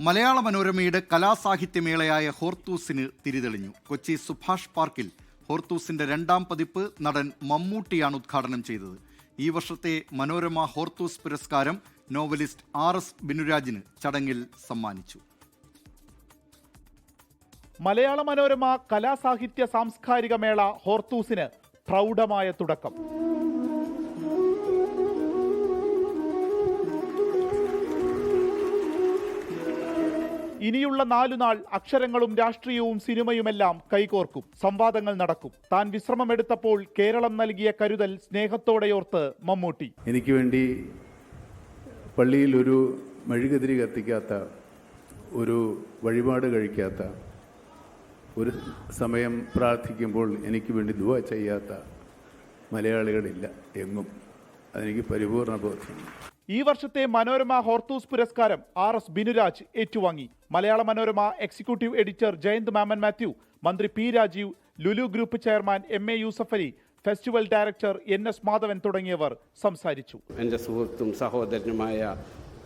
മലയാള മനോരമയുടെ കലാസാഹിത്യമേളയായ ഹോർത്തൂസിന് തിരിതെളിഞ്ഞു. കൊച്ചി സുഭാഷ് പാർക്കിൽ ഹോർത്തൂസിന്റെ 2ാം പതിപ്പ് നടൻ മമ്മൂട്ടിയാണ് ഉദ്ഘാടനം ചെയ്തത്. ഈ വർഷത്തെ മനോരമ ഹോർത്തൂസ് പുരസ്കാരം നോവലിസ്റ്റ് RS ബിനുരാജിന് ചടങ്ങിൽ സമ്മാനിച്ചു. മലയാള മനോരമ കലാസാഹിത്യ സാംസ്കാരിക മേള ഹോർത്തൂസിന് പ്രൗഢമായ തുടക്കം. ഇനിയുള്ള 4 നാൾ അക്ഷരങ്ങളും രാഷ്ട്രീയവും സിനിമയുമെല്ലാം കൈകോർക്കും. സംവാദങ്ങൾ നടക്കും. താൻ വിശ്രമമെടുത്തപ്പോൾ കേരളം നൽകിയ കരുതൽ സ്നേഹത്തോടെയോർത്ത് മമ്മൂട്ടി. എനിക്ക് വേണ്ടി പള്ളിയിൽ ഒരു മെഴുകുതിരി കത്തിക്കാത്ത, ഒരു വഴിപാട് കഴിക്കാത്ത, ഒരു സമയം പ്രാർത്ഥിക്കുമ്പോൾ എനിക്ക് വേണ്ടി ദുആ ചെയ്യാത്ത മലയാളികളില്ല എങ്ങും. അതെനിക്ക് പരിപൂർണ ബോധ്യമാണ്. ഈ വർഷത്തെ മനോരമ ഹോർത്തൂസ് പുരസ്കാരം RS ബിനുരാജ് ഏറ്റുവാങ്ങി. മലയാള മനോരമ എക്സിക്യൂട്ടീവ് എഡിറ്റർ ജയന്ത് മാമൻ മാത്യു, മന്ത്രി P Rajeev, Lulu group chairman MA Yusuff Ali, festival director NS Madhavan തുടങ്ങിയവർ സംസാരിച്ചു. എൻ്റെ സുഹൃത്തും സഹോദരനുമായ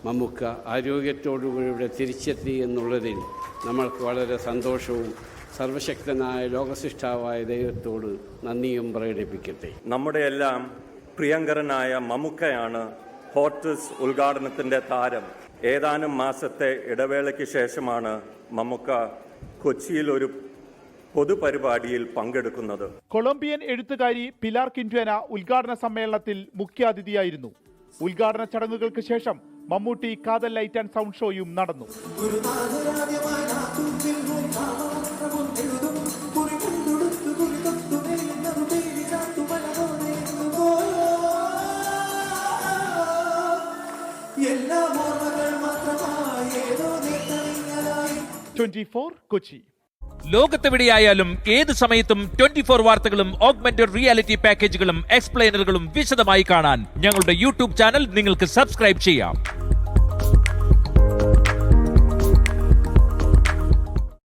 മമ്മൂക്ക ആരോഗ്യത്തോടുകൂടി തിരിച്ചെത്തി എന്നുള്ളതിൽ നമ്മൾക്ക് വളരെ സന്തോഷവും സർവശക്തനായ ലോകസൃഷ്ടാവായ ദൈവത്തോട് നന്ദിയും പ്രകടിപ്പിക്കട്ടെ. നമ്മുടെ എല്ലാം പ്രിയങ്കരനായ മമ്മൂക്കയാണ് ഹോർത്തൂസ് ഉദ്ഘാടനത്തിൻ്റെ താരം. ഏതാനും മാസത്തെ ഇടവേളയ്ക്ക് ശേഷമാണ് മമ്മൂക്ക കൊച്ചിയിൽ ഒരു പൊതുപരിപാടിയിൽ പങ്കെടുക്കുന്നത്. കൊളംബിയൻ എഴുത്തുകാരി പിലാർ കിൻഡ്വേന ഉദ്ഘാടന സമ്മേളനത്തിൽ മുഖ്യാതിഥിയായിരുന്നു. ഉദ്ഘാടന ചടങ്ങുകൾക്ക് ശേഷം മമ്മൂട്ടി കാതൽ ലൈറ്റ് ആൻഡ് സൗണ്ട് ഷോയും നടന്നു. കൊച്ചി. ലോകത്തെവിടെയായാലും ഏത് സമയത്തും 24 വാർത്തകളും ഓഗ്മെന്റഡ് റിയാലിറ്റി പാക്കേജുകളും എക്സ്പ്ലെയിനറുകളും വിശദമായി കാണാൻ ഞങ്ങളുടെ YouTube ചാനൽ നിങ്ങൾക്ക് സബ്സ്ക്രൈബ് ചെയ്യാം.